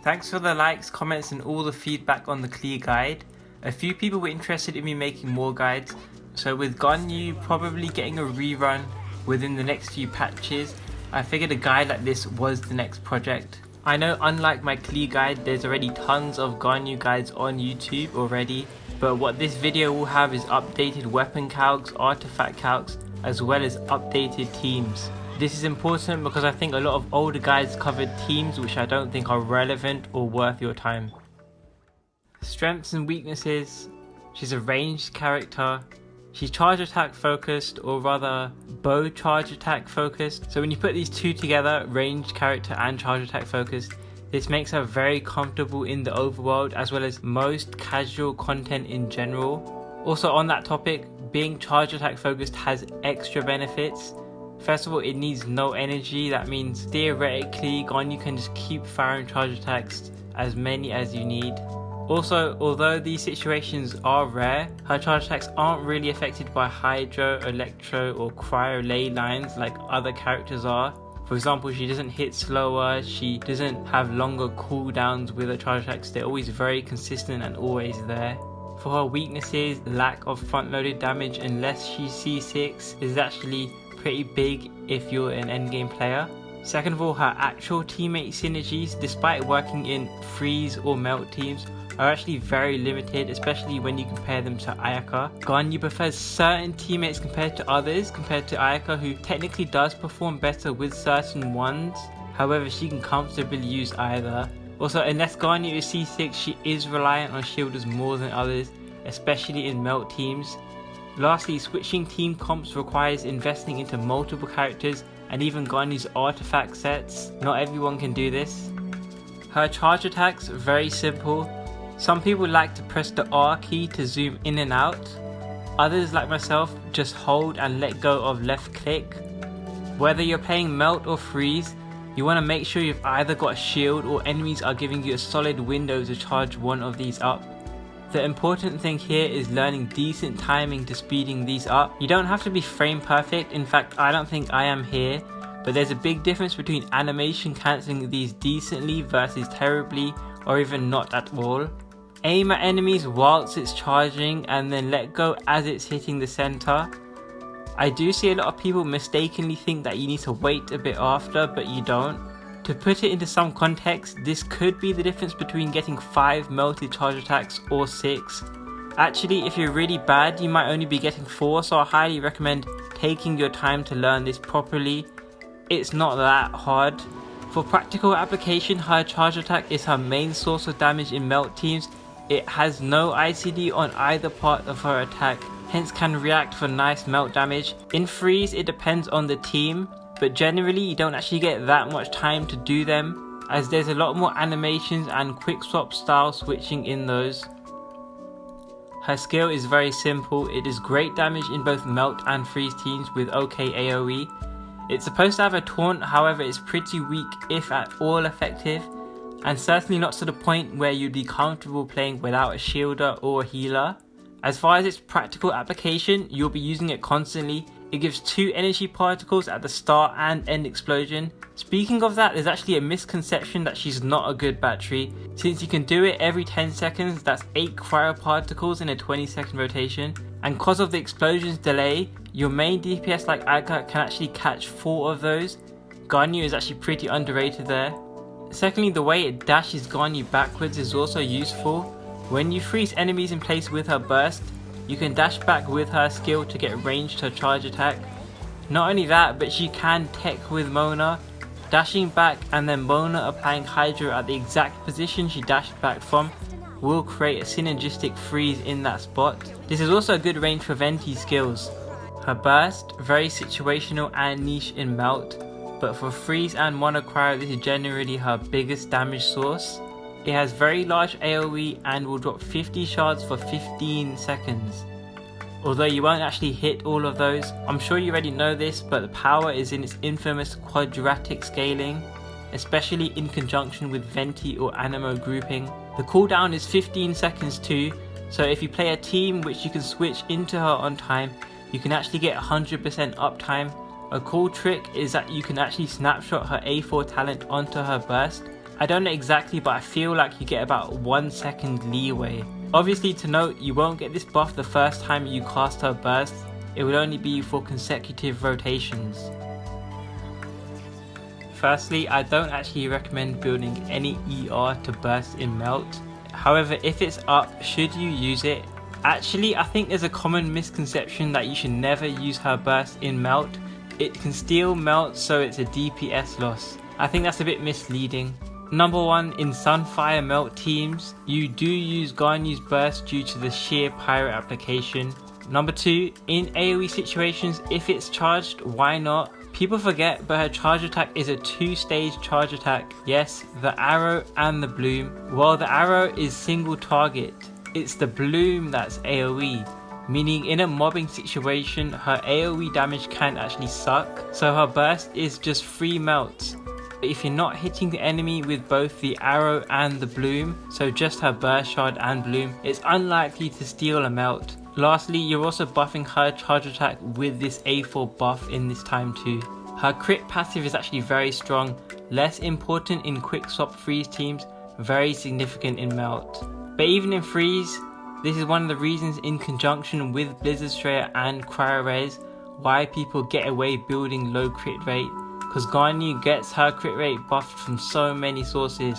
Thanks for the likes, comments and all the feedback on the clear guide. A few people were interested in me making more guides, so with Ganyu probably getting a rerun within the next few patches, I figured a guide like this was the next project. I know unlike my clear guide, there's already tons of Ganyu guides on YouTube already, but what this video will have is updated weapon calcs, artifact calcs, as well as updated teams. This is important because I think a lot of older guides covered teams which I don't think are relevant or worth your time. Strengths and weaknesses. She's a ranged character. She's charge attack focused, or rather bow charge attack focused. So when you put these two together, ranged character and charge attack focused, this makes her very comfortable in the overworld as well as most casual content in general. Also on that topic, being charge attack focused has extra benefits. First of all, it needs no energy. That means theoretically Ganyu can just keep firing charge attacks as many as you need. Also, although these situations are rare, her charge attacks aren't really affected by hydro, electro or cryo ley lines like other characters are. For example, she doesn't hit slower, she doesn't have longer cooldowns with her charge attacks, they're always very consistent and always there. For her weaknesses, lack of front-loaded damage unless she's C6 is actually pretty big if you're an endgame player. Second of all, her actual teammate synergies, despite working in freeze or melt teams, are actually very limited, especially when you compare them to Ayaka. Ganyu prefers certain teammates compared to others, compared to Ayaka, who technically does perform better with certain ones. However, she can comfortably use either. Also, unless Ganyu is C6, she is reliant on shielders more than others, especially in melt teams. Lastly, switching team comps requires investing into multiple characters and even Ganyu's artifact sets. Not everyone can do this. Her charge attacks, very simple. Some people like to press the R key to zoom in and out. Others, like myself, just hold and let go of left click. Whether you're playing melt or freeze, you want to make sure you've either got a shield or enemies are giving you a solid window to charge one of these up. The important thing here is learning decent timing to speeding these up. You don't have to be frame perfect, in fact I don't think I am here, but there's a big difference between animation cancelling these decently versus terribly or even not at all. Aim at enemies whilst it's charging and then let go as it's hitting the center. I do see a lot of people mistakenly think that you need to wait a bit after, but you don't. To put it into some context, this could be the difference between getting 5 melted charge attacks or 6. Actually, if you're really bad, you might only be getting 4, so I highly recommend taking your time to learn this properly. It's not that hard. For practical application, her charge attack is her main source of damage in melt teams. It has no ICD on either part of her attack, hence can react for nice melt damage. In freeze, it depends on the team, but generally you don't actually get that much time to do them, as there's a lot more animations and quick swap style switching in those. Her skill is very simple. It is great damage in both melt and freeze teams with OK AoE. It's supposed to have a taunt, however it's pretty weak if at all effective, and certainly not to the point where you'd be comfortable playing without a shielder or a healer. As far as its practical application, you'll be using it constantly. It gives 2 energy particles at the start and end explosion. Speaking of that, there's actually a misconception that she's not a good battery. Since you can do it every 10 seconds, that's 8 cryo particles in a 20-second rotation. And cause of the explosion's delay, your main DPS like Ayaka can actually catch 4 of those. Ganyu is actually pretty underrated there. Secondly, the way it dashes Ganyu backwards is also useful. When you freeze enemies in place with her burst, you can dash back with her skill to get range to charge attack. Not only that, but she can tech with Mona. Dashing back and then Mona applying Hydro at the exact position she dashed back from will create a synergistic freeze in that spot. This is also a good range for Venti skills. Her burst, very situational and niche in melt, but for freeze and mono cryo this is generally her biggest damage source. It has very large AoE and will drop 50 shards for 15 seconds. Although you won't actually hit all of those, I'm sure you already know this, but the power is in its infamous quadratic scaling, especially in conjunction with Venti or Anemo grouping. The cooldown is 15 seconds too, so if you play a team which you can switch into her on time, you can actually get 100% uptime. A cool trick is that you can actually snapshot her A4 talent onto her burst, I don't know exactly, but I feel like you get about 1 second leeway. Obviously, to note, you won't get this buff the first time you cast her burst, it will only be for consecutive rotations. Firstly, I don't actually recommend building any ER to burst in Melt. However, if it's up, should you use it? Actually, I think there's a common misconception that you should never use her burst in Melt. It can steal Melt, so it's a DPS loss. I think that's a bit misleading. Number 1, in Sunfire Melt teams, you do use Ganyu's burst due to the sheer pyro application. Number 2, in AoE situations, if it's charged, why not? People forget, but her charge attack is a 2-stage charge attack. Yes, the arrow and the bloom. While the arrow is single target, it's the bloom that's AoE. Meaning in a mobbing situation, her AoE damage can actually suck. So her burst is just 3 melts. But if you're not hitting the enemy with both the arrow and the bloom, so just her burst shard and bloom, it's unlikely to steal a melt. Lastly, you're also buffing her charge attack with this A4 buff in this time too. Her crit passive is actually very strong, less important in quick swap freeze teams, very significant in melt. But even in freeze, this is one of the reasons in conjunction with Blizzard Strayer and Cryo why people get away building low crit rate, because Ganyu gets her crit rate buffed from so many sources.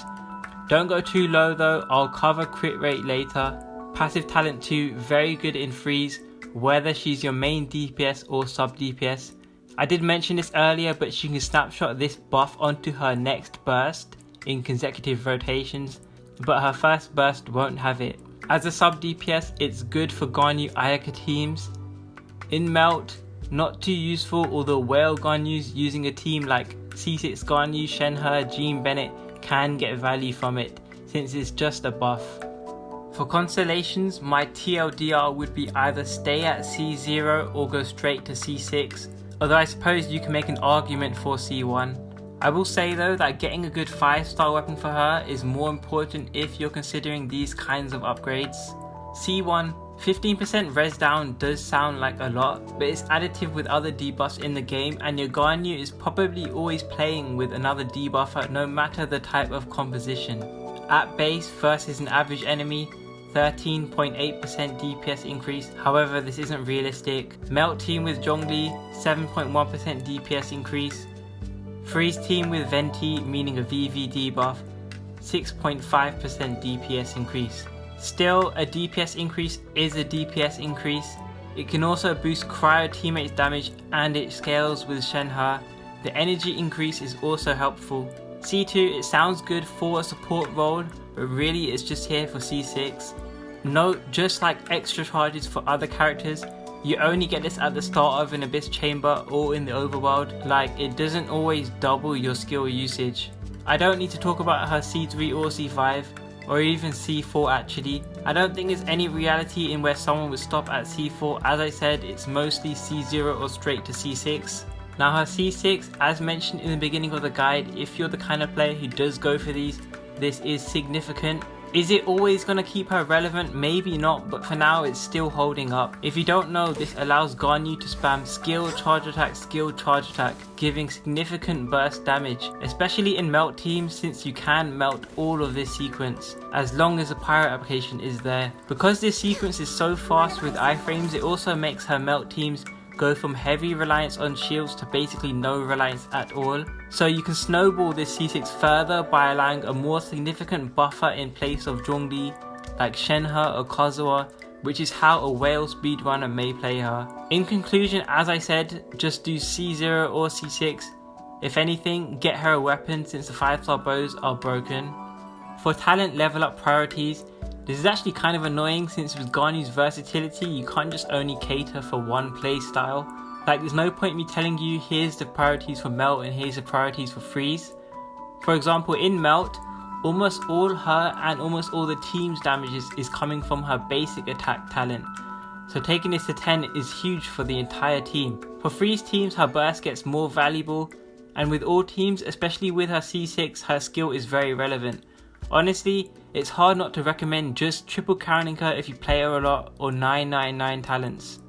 Don't go too low though, I'll cover crit rate later. Passive talent 2, very good in freeze, whether she's your main DPS or sub DPS. I did mention this earlier, but she can snapshot this buff onto her next burst in consecutive rotations, but her first burst won't have it. As a sub DPS, it's good for Ganyu Ayaka teams. In Melt, not too useful, although whale Ganyus using a team like C6 Ganyu, Shenhe, Jean Bennett can get value from it, since it's just a buff. For Constellations, my TLDR would be either stay at C0 or go straight to C6, although I suppose you can make an argument for C1. I will say though that getting a good 5-star weapon for her is more important if you're considering these kinds of upgrades. C1, 15% res down does sound like a lot, but it's additive with other debuffs in the game, and your Ganyu is probably always playing with another debuffer no matter the type of composition. At base versus an average enemy, 13.8% DPS increase, however this isn't realistic. Melt team with Zhongli, 7.1% DPS increase. Freeze team with Venti, meaning a VV debuff, 6.5% DPS increase. Still, a DPS increase is a DPS increase. It can also boost Cryo teammates damage and it scales with Shenhe. The energy increase is also helpful. C2, it sounds good for a support role, but really it's just here for C6. Note, just like extra charges for other characters, you only get this at the start of an Abyss Chamber or in the overworld, like it doesn't always double your skill usage. I don't need to talk about her C3 or C5, or even C4 actually. I don't think there's any reality in where someone would stop at C4, as I said it's mostly C0 or straight to C6. Now her C6, as mentioned in the beginning of the guide, if you're the kind of player who does go for these, this is significant. Is it always going to keep her relevant? Maybe not, but for now it's still holding up. If you don't know, this allows Ganyu to spam skill charge attack, giving significant burst damage, especially in melt teams since you can melt all of this sequence, as long as the pyro application is there. Because this sequence is so fast with iframes, it also makes her melt teams go from heavy reliance on shields to basically no reliance at all. So you can snowball this C6 further by allowing a more significant buffer in place of Zhongli, like Shenhe or Kazuha, which is how a whale speedrunner may play her. In conclusion, as I said, just do C0 or C6. If anything, get her a weapon since the 5-star bows are broken. For talent level up priorities, this is actually kind of annoying since with Ganyu's versatility you can't just only cater for one play style. Like there's no point me telling you here's the priorities for Melt and here's the priorities for Freeze. For example, in Melt, almost all her and almost all the team's damages is coming from her basic attack talent. So taking this to 10 is huge for the entire team. For Freeze teams, her burst gets more valuable, and with all teams, especially with her C6, her skill is very relevant. Honestly, it's hard not to recommend just triple counting her if you play her a lot, or 999 talents.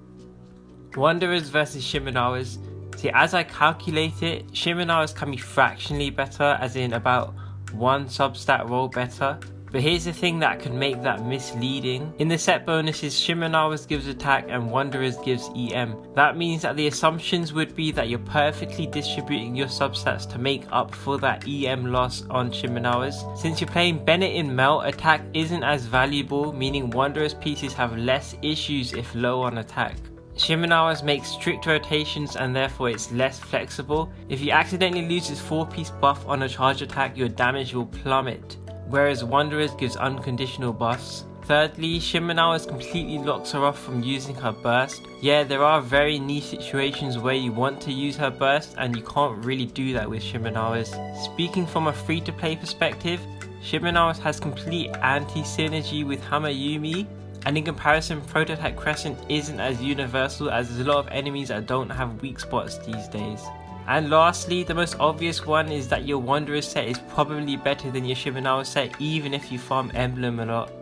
Wanderers versus Shimenawas. See, as I calculate it, Shimenawas can be fractionally better, as in about one substat roll better. But here's the thing that can make that misleading. In the set bonuses, Shimenawa's gives attack and Wanderer's gives EM. That means that the assumptions would be that you're perfectly distributing your substats to make up for that EM loss on Shimenawa's. Since you're playing Bennett in Melt, attack isn't as valuable, meaning Wanderer's pieces have less issues if low on attack. Shimenawa's make strict rotations and therefore it's less flexible. If you accidentally lose its 4-piece buff on a charge attack, your damage will plummet, whereas Wanderer's gives unconditional buffs. Thirdly, Shimenawa's completely locks her off from using her burst. Yeah, there are very niche situations where you want to use her burst and you can't really do that with Shimenawa's. Speaking from a free-to-play perspective, Shimenawa's has complete anti-synergy with Hamayumi, and in comparison, Prototype Crescent isn't as universal as there's a lot of enemies that don't have weak spots these days. And lastly, the most obvious one is that your Wanderer set is probably better than your Shimenawa set even if you farm Emblem a lot.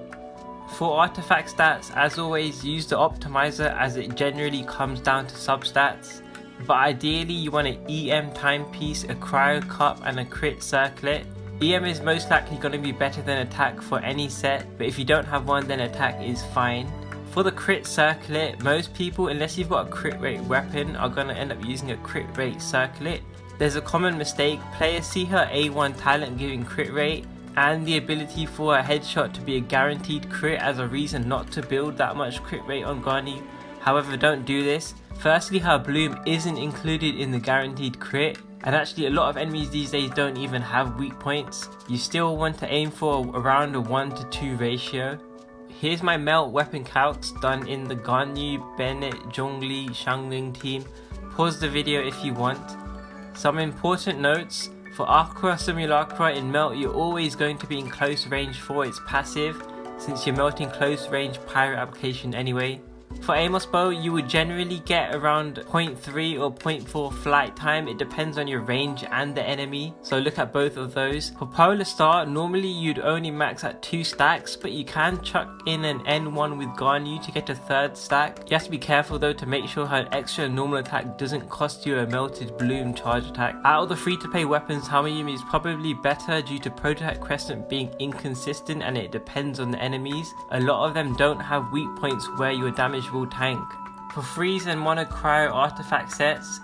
For artifact stats, as always, use the optimizer as it generally comes down to substats. But ideally you want an EM timepiece, a Cryo cup and a crit circlet. EM is most likely going to be better than attack for any set, but if you don't have one then attack is fine. For the crit circlet, most people, unless you've got a crit rate weapon, are going to end up using a crit rate circlet. There's a common mistake: players see her A1 talent giving crit rate and the ability for a headshot to be a guaranteed crit as a reason not to build that much crit rate on Ganyu. However, don't do this. Firstly, her bloom isn't included in the guaranteed crit, and actually a lot of enemies these days don't even have weak points. You still want to aim for around a 1 to 2 ratio. Here's my melt weapon calcs done in the Ganyu, Bennett, Zhongli, Xiangling team. Pause the video if you want. Some important notes: for Aqua Simulacra in melt, you're always going to be in close range for its passive, since you're melting close range pyro application anyway. For Amos Bow, you would generally get around 0.3 or 0.4 flight time. It depends on your range and the enemy, so look at both of those. For Polar Star, normally you'd only max at 2 stacks, but you can chuck in an N1 with Ganyu to get a 3rd stack. You have to be careful though to make sure her extra normal attack doesn't cost you a melted bloom charge attack. Out of the free to play weapons, Hamayumi is probably better due to Prototype Crescent being inconsistent and it depends on the enemies. A lot of them don't have weak points where your damage will tank. For freeze and mono cryo artifact sets,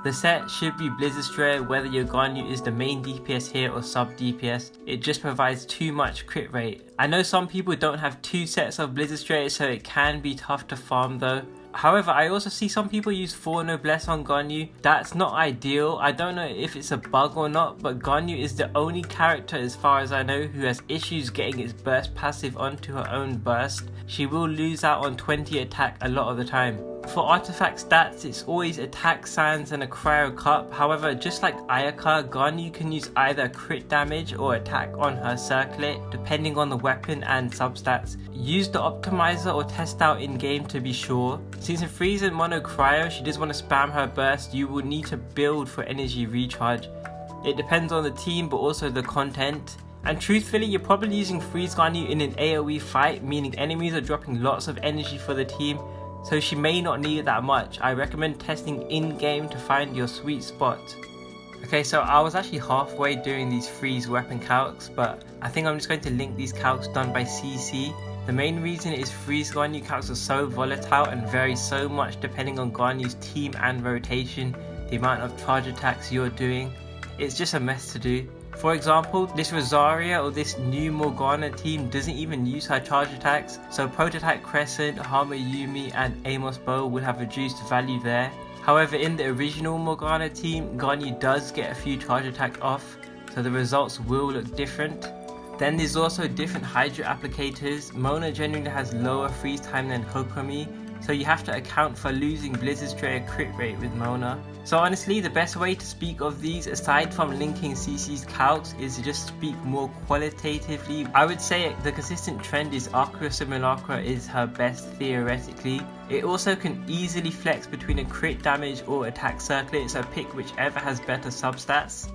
the set should be Blizzard Destroyer whether your Ganyu is the main DPS here or sub DPS. It just provides too much crit rate. I know some people don't have 2 sets of Blizzard Destroyer, so it can be tough to farm though. However, I also see some people use 4 Noblesse on Ganyu. That's not ideal. I don't know if it's a bug or not, but Ganyu is the only character as far as I know who has issues getting its burst passive onto her own burst. She will lose out on 20 attack a lot of the time. For artifact stats, it's always attack sands and a cryo cup. However, just like Ayaka, Ganyu can use either crit damage or attack on her circlet, depending on the weapon and substats. Use the optimizer or test out in game to be sure. Since in freeze and mono cryo, she does want to spam her burst, you will need to build for energy recharge. It depends on the team but also the content. And truthfully, you're probably using freeze Ganyu in an AoE fight, meaning enemies are dropping lots of energy for the team, so she may not need it that much. I recommend testing in-game to find your sweet spot. Okay, so I was actually halfway doing these freeze weapon calcs, but I think I'm just going to link these calcs done by CC. The main reason is freeze Ganyu calcs are so volatile and vary so much depending on Ganyu's team and rotation, the amount of charge attacks you're doing. It's just a mess to do. For example, this Rosaria or this new Morgana team doesn't even use her charge attacks, so Prototype Crescent, Hamayumi and Amos Bow will have reduced value there. However, in the original Morgana team, Ganyu does get a few charge attacks off, so the results will look different. Then there's also different Hydra applicators. Mona generally has lower freeze time than Kokomi, so you have to account for losing Blizzard Destroyer crit rate with Mona. So honestly, the best way to speak of these, aside from linking CC's calcs, is to just speak more qualitatively. I would say the consistent trend is Aqua Simulacra is her best theoretically. It also can easily flex between a crit damage or attack circlet, so pick whichever has better substats.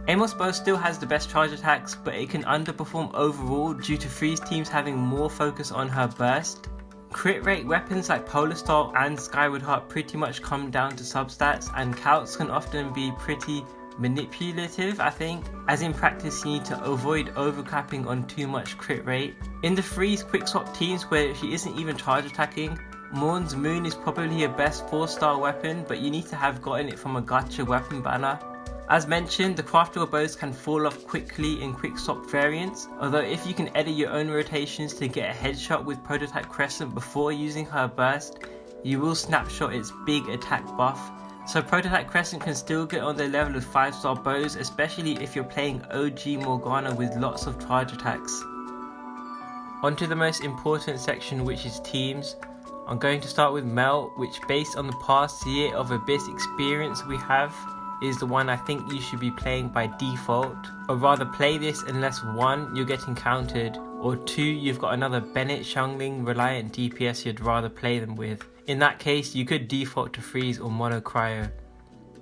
Amos Bow still has the best charge attacks, but it can underperform overall due to freeze teams having more focus on her burst. Crit rate weapons like Polar Star and Skyward Heart pretty much come down to substats, and Calcs can often be pretty manipulative, I think, as in practice you need to avoid overcapping on too much crit rate. In the freeze quick swap teams where she isn't even charge attacking, Morn's Moon is probably her best 4-star weapon, but you need to have gotten it from a gacha weapon banner. As mentioned, the craftable bows can fall off quickly in quick swap variants, although if you can edit your own rotations to get a headshot with Prototype Crescent before using her burst, you will snapshot its big attack buff. So Prototype Crescent can still get on the level of 5-star bows, especially if you're playing OG Morgana with lots of charge attacks. Onto the most important section, which is teams. I'm going to start with Melt, which based on the past year of Abyss experience we have, is the one I think you should be playing by default. Or rather play this unless 1, you're getting countered, or 2, you've got another Bennett Xiangling reliant DPS you'd rather play them with. In that case, you could default to Freeze or Mono Cryo.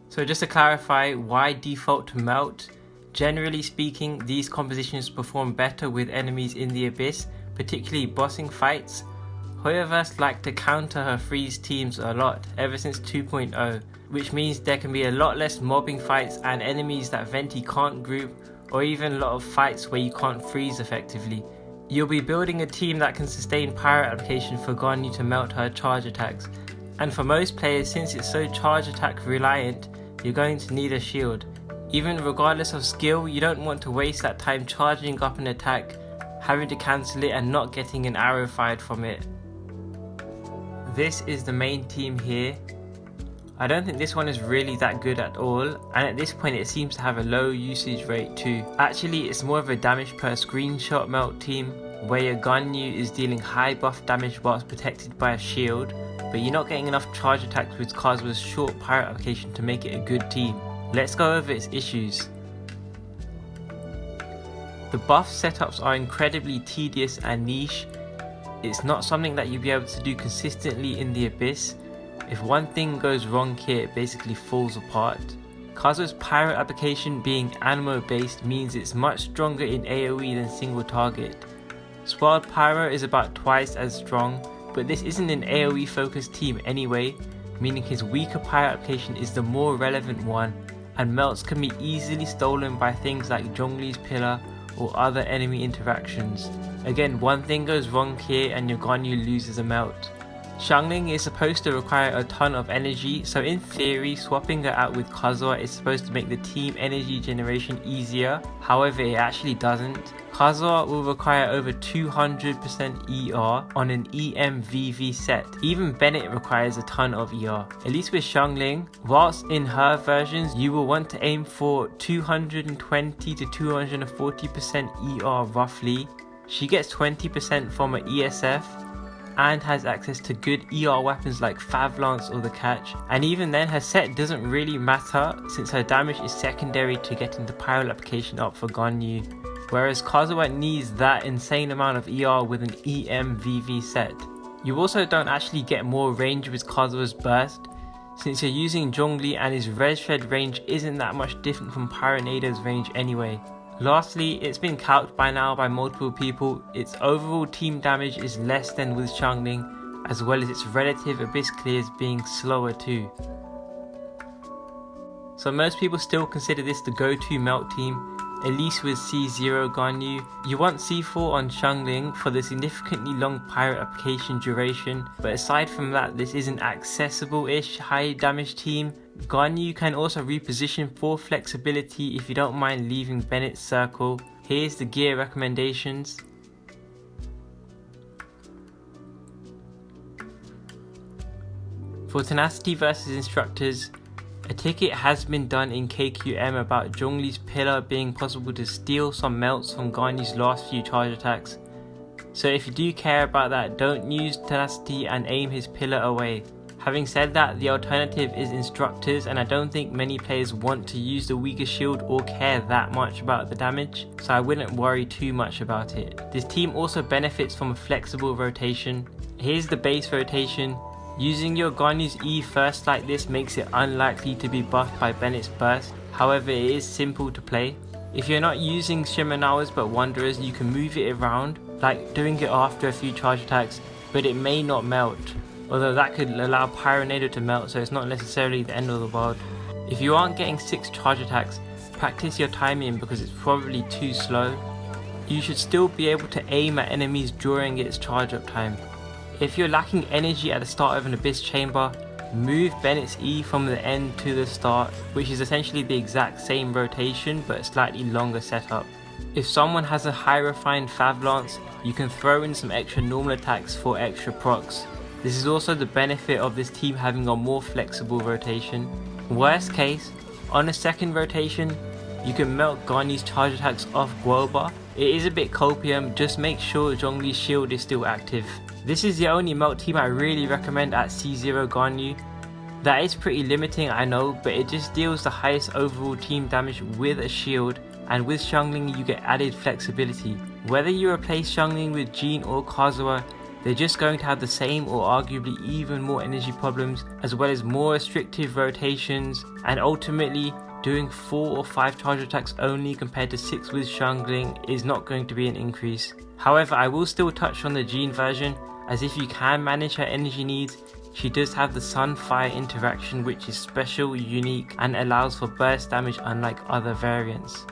So just to clarify, why default to Melt? Generally speaking, these compositions perform better with enemies in the Abyss, particularly bossing fights. Hoyoverse like to counter her Freeze teams a lot ever since 2.0, which means there can be a lot less mobbing fights and enemies that Venti can't group, or even a lot of fights where you can't freeze effectively. You'll be building a team that can sustain pyro application for Ganyu to melt her charge attacks, and for most players, since it's so charge attack reliant, you're going to need a shield. Even regardless of skill, you don't want to waste that time charging up an attack, having to cancel it and not getting an arrow fired from it. This is the main team here. I don't think this one is really that good at all, and at this point it seems to have a low usage rate too. Actually, it's more of a damage per screenshot melt team, where your Ganyu is dealing high buff damage whilst protected by a shield, but you're not getting enough charge attacks with Kazuha's short pyro application to make it a good team. Let's go over its issues. The buff setups are incredibly tedious and niche. It's not something that you'll be able to do consistently in the Abyss. If one thing goes wrong here, it basically falls apart. Kazuha's pyro application being ammo based means it's much stronger in AoE than single target. Swirled pyro is about twice as strong, but this isn't an AoE focused team anyway, meaning his weaker pyro application is the more relevant one, and melts can be easily stolen by things like Zhongli's pillar or other enemy interactions. Again, one thing goes wrong here and your Ganyu loses a melt. Xiangling is supposed to require a ton of energy, so in theory swapping her out with Kazuha is supposed to make the team energy generation easier, however it actually doesn't. Kazuha will require over 200% ER on an EMVV set. Even Bennett requires a ton of ER. At least with Xiangling, whilst in her versions you will want to aim for 220 to 240% ER roughly. She gets 20% from her ESF and has access to good ER weapons like Fav Lance or the Catch, and even then her set doesn't really matter since her damage is secondary to getting the pyro application up for Ganyu, whereas Kazuha needs that insane amount of ER with an EMVV set. You also don't actually get more range with Kazuha's burst, since you're using Zhongli and his red shred range isn't that much different from Pyronado's range anyway. Lastly, it's been calced by now by multiple people, its overall team damage is less than with Xiangling, as well as its relative Abyss clears being slower too. So most people still consider this the go-to melt team, at least with C0 Ganyu. You want C4 on Xiangling for the significantly long pyro application duration, but aside from that this is an accessible-ish high damage team. Ganyu can also reposition for flexibility if you don't mind leaving Bennett's circle. Here's the gear recommendations. For Tenacity versus Instructors, a ticket has been done in KQM about Zhongli's pillar being possible to steal some melts from Ganyu's last few charge attacks. So if you do care about that, don't use Tenacity and aim his pillar away. Having said that, the alternative is Instructors, and I don't think many players want to use the weaker shield or care that much about the damage, so I wouldn't worry too much about it. This team also benefits from a flexible rotation. Here's the base rotation. Using your Ganyu's E first like this makes it unlikely to be buffed by Bennett's burst, however it is simple to play. If you're not using Shimenawas but Wanderers, you can move it around, like doing it after a few charge attacks, but it may not melt. Although that could allow Pyronado to melt, so it's not necessarily the end of the world. If you aren't getting 6 charge attacks, practice your timing because it's probably too slow. You should still be able to aim at enemies during its charge up time. If you're lacking energy at the start of an Abyss Chamber, move Bennett's E from the end to the start, which is essentially the exact same rotation but a slightly longer setup. If someone has a high refined Fav Lance, you can throw in some extra normal attacks for extra procs. This is also the benefit of this team having a more flexible rotation. Worst case, on a second rotation, you can melt Ganyu's charge attacks off Guoba. It is a bit copium, just make sure Zhongli's shield is still active. This is the only melt team I really recommend at C0 Ganyu. That is pretty limiting, I know, but it just deals the highest overall team damage with a shield, and with Xiangling you get added flexibility. Whether you replace Xiangling with Jean or Kazuha, they're just going to have the same or arguably even more energy problems, as well as more restrictive rotations, and ultimately doing 4 or 5 charge attacks only compared to 6 with Xiangling is not going to be an increase. However, I will still touch on the Jean version, as if you can manage her energy needs, she does have the Sunfire interaction, which is special, unique, and allows for burst damage unlike other variants.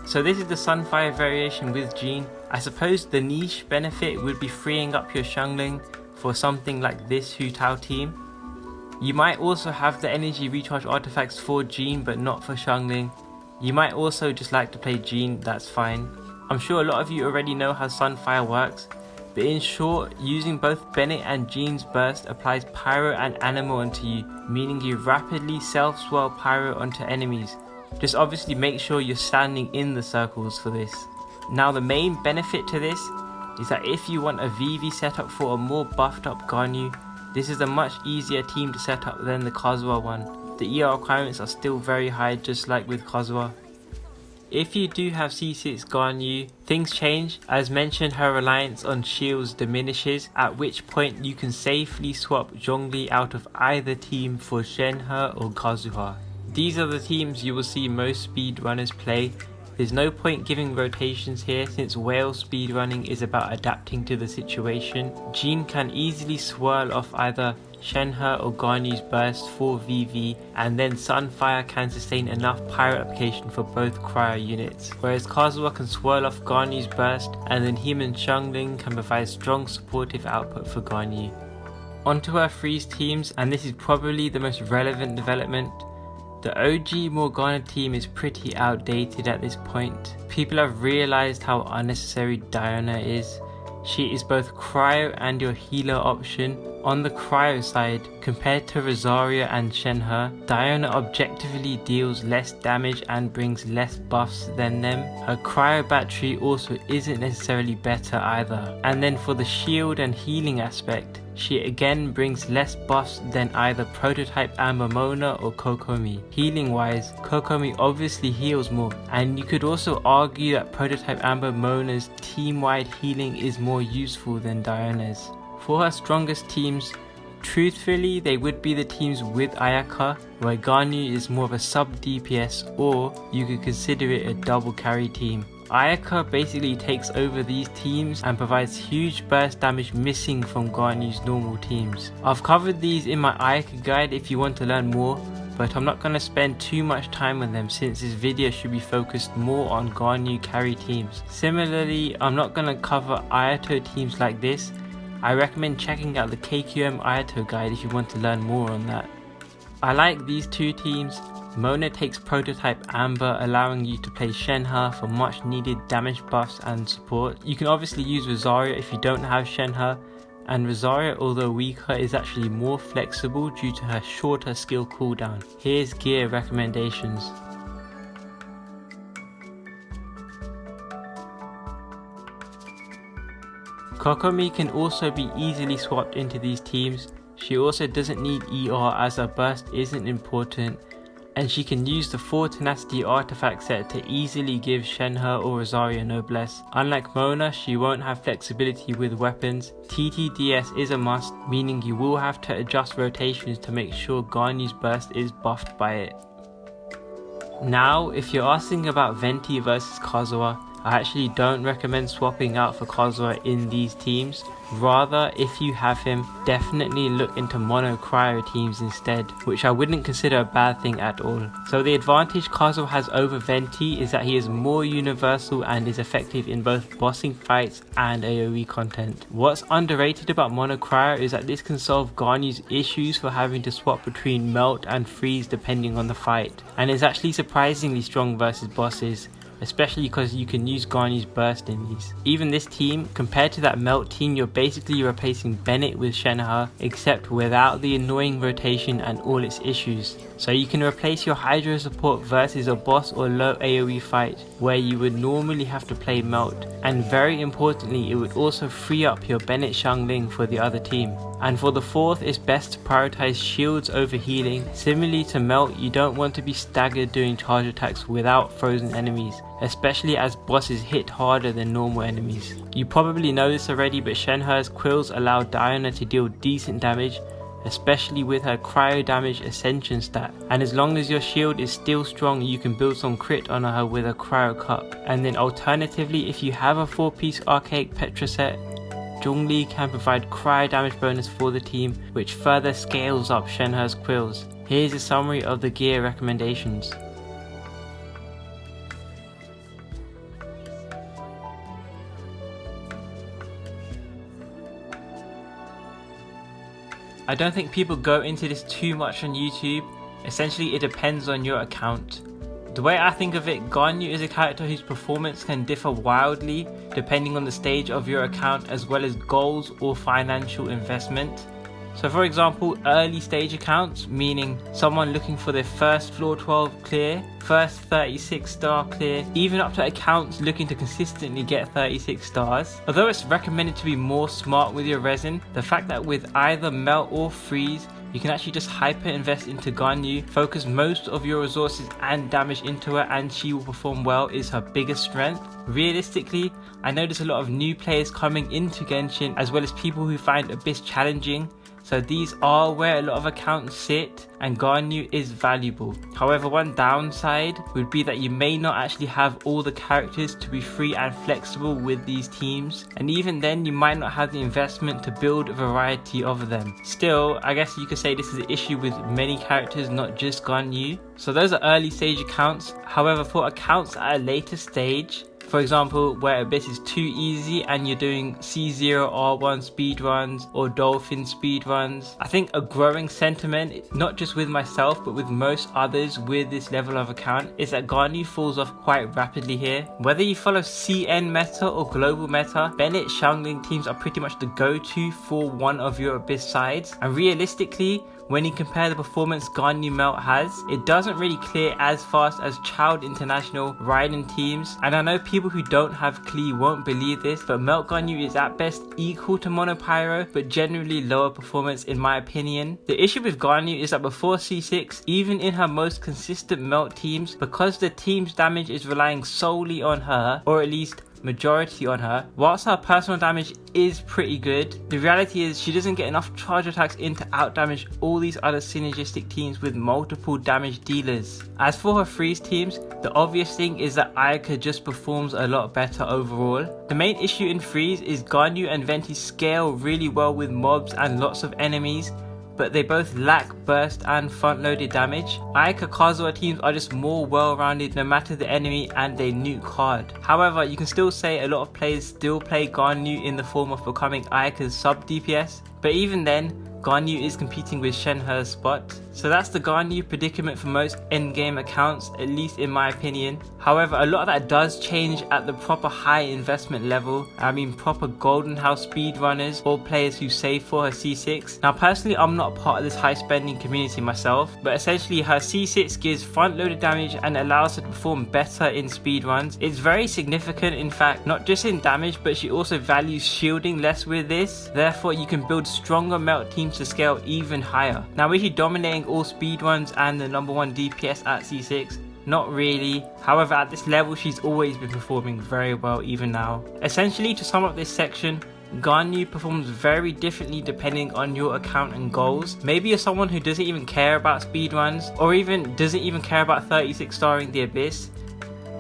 So this is the Sunfire variation with Jean. I suppose the niche benefit would be freeing up your Xiangling for something like this Hu Tao team. You might also have the energy recharge artifacts for Jean but not for Xiangling. You might also just like to play Jean, that's fine. I'm sure a lot of you already know how Sunfire works, but in short, using both Bennett and Jean's burst applies pyro and animal onto you, meaning you rapidly self-swirl pyro onto enemies. Just obviously make sure you're standing in the circles for this. Now the main benefit to this is that if you want a VV setup for a more buffed up Ganyu, this is a much easier team to set up than the Kazuha one. The ER requirements are still very high, just like with Kazuha. If you do have C6 Ganyu, things change. As mentioned, her reliance on shields diminishes, at which point you can safely swap Zhongli out of either team for Shenhe or Kazuha. These are the teams you will see most speedrunners play. There's no point giving rotations here since whale speedrunning is about adapting to the situation. Jean can easily swirl off either Shenhe or Ganyu's burst for VV, and then Sunfire can sustain enough pyro application for both cryo units, whereas Kazuha can swirl off Ganyu's burst, and then him and Xiangling can provide strong supportive output for Ganyu. Onto our freeze teams, and this is probably the most relevant development. The OG Morgana team is pretty outdated at this point. People have realized how unnecessary Diana is. She is both cryo and your healer option. On the cryo side, compared to Rosaria and Shenhe, Diana objectively deals less damage and brings less buffs than them. Her cryo battery also isn't necessarily better either. And then for the shield and healing aspect, she again brings less buffs than either Prototype Amber Mona or Kokomi. Healing wise, Kokomi obviously heals more, and you could also argue that Prototype Amber Mona's team-wide healing is more useful than Diana's. For her strongest teams, truthfully they would be the teams with Ayaka, where Ganyu is more of a sub DPS, or you could consider it a double carry team. Ayaka basically takes over these teams and provides huge burst damage missing from Ganyu's normal teams. I've covered these in my Ayaka guide if you want to learn more, but I'm not going to spend too much time on them since this video should be focused more on Ganyu carry teams. Similarly, I'm not going to cover Ayato teams like this. I recommend checking out the KQM Ayato guide if you want to learn more on that. I like these two teams. Mona takes Prototype Amber, allowing you to play Shenhe for much needed damage buffs and support. You can obviously use Rosaria if you don't have Shenhe, and Rosaria, although weaker, is actually more flexible due to her shorter skill cooldown. Here's gear recommendations. Kokomi can also be easily swapped into these teams. She also doesn't need ER as her burst isn't important, and she can use the 4 tenacity artifact set to easily give Shenhe or Rosaria noblesse. Unlike Mona, she won't have flexibility with weapons. TTDS is a must, meaning you will have to adjust rotations to make sure Ganyu's burst is buffed by it. Now, if you're asking about Venti versus Kazuha, I actually don't recommend swapping out for Kazuha in these teams. Rather, if you have him, definitely look into mono Cryo teams instead, which I wouldn't consider a bad thing at all. So the advantage Kazuha has over Venti is that he is more universal and is effective in both bossing fights and AoE content. What's underrated about mono Cryo is that this can solve Ganyu's issues for having to swap between melt and freeze depending on the fight, and is actually surprisingly strong versus bosses, especially because you can use Ganyu's burst in these. Even this team, compared to that melt team, you're basically replacing Bennett with Shenhe, except without the annoying rotation and all its issues. So you can replace your Hydro support versus a boss or low AoE fight where you would normally have to play melt, and very importantly it would also free up your Bennett Xiangling for the other team. And for the fourth, it's best to prioritize shields over healing. Similarly to melt, you don't want to be staggered doing charge attacks without frozen enemies, especially as bosses hit harder than normal enemies. You probably know this already, but Shenhe's quills allow Diana to deal decent damage, especially with her cryo damage ascension stat, and as long as your shield is still strong you can build some crit on her with a cryo cup. And then alternatively, if you have a 4-piece archaic Petra set, Zhongli can provide cryo damage bonus for the team, which further scales up Shenhe's quills. Here's a summary of the gear recommendations. I don't think people go into this too much on YouTube. Essentially it depends on your account. The way I think of it, Ganyu is a character whose performance can differ wildly depending on the stage of your account as well as goals or financial investment. So for example, early stage accounts, meaning someone looking for their first floor 12 clear, first 36 star clear, even up to accounts looking to consistently get 36 stars. Although it's recommended to be more smart with your resin, the fact that with either melt or freeze, you can actually just hyper invest into Ganyu, focus most of your resources and damage into her and she will perform well is her biggest strength. Realistically, I know there's a lot of new players coming into Genshin as well as people who find Abyss challenging. So these are where a lot of accounts sit and Ganyu is valuable. However, one downside would be that you may not actually have all the characters to be free and flexible with these teams, and even then you might not have the investment to build a variety of them. Still, I guess you could say this is an issue with many characters, not just Ganyu. So those are early stage accounts. However, for accounts at a later stage, for example, where Abyss is too easy and you're doing C0 R1 speedruns or Dolphin speedruns, I think a growing sentiment, not just with myself but with most others with this level of account, is that Ganyu falls off quite rapidly here. Whether you follow CN meta or global meta, Bennett Xiangling teams are pretty much the go-to for one of your Abyss sides, and realistically, when you compare the performance Ganyu Melt has, it doesn't really clear as fast as Child International, Raiden teams, and I know people who don't have Klee won't believe this, but Melt Ganyu is at best equal to Mono Pyro, but generally lower performance in my opinion. The issue with Ganyu is that before C6, even in her most consistent Melt teams, because the team's damage is relying solely on her, or at least majority on her, whilst her personal damage is pretty good, the reality is she doesn't get enough charge attacks in to out damage all these other synergistic teams with multiple damage dealers. As for her freeze teams, the obvious thing is that Ayaka just performs a lot better overall. The main issue in freeze is Ganyu and Venti scale really well with mobs and lots of enemies, but they both lack burst and front loaded damage. Ayaka Kazuha teams are just more well rounded no matter the enemy and they nuke hard. However, you can still say a lot of players still play Ganyu in the form of becoming Ayaka's sub DPS, but even then, Ganyu is competing with Shenhe's spot. So that's the Ganyu predicament for most endgame accounts, at least in my opinion. However, a lot of that does change at the proper high investment level. I mean proper golden house speedrunners or players who save for her C6. Now personally, I'm not a part of this high spending community myself, but essentially her C6 gives front loaded damage and allows her to perform better in speedruns. It's very significant in fact, not just in damage, but she also values shielding less with this. Therefore you can build stronger melt teams to scale even higher. Now is she dominating all speedruns and the #1 DPS at C6? Not really. However, at this level she's always been performing very well even now. Essentially, to sum up this section, Ganyu performs very differently depending on your account and goals. Maybe you're someone who doesn't even care about speedruns or even doesn't even care about 36 starring the Abyss.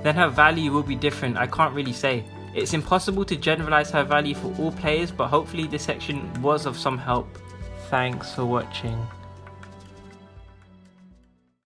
then her value will be different. I can't really say. It's impossible to generalize her value for all players, but hopefully this section was of some help. Thanks for watching.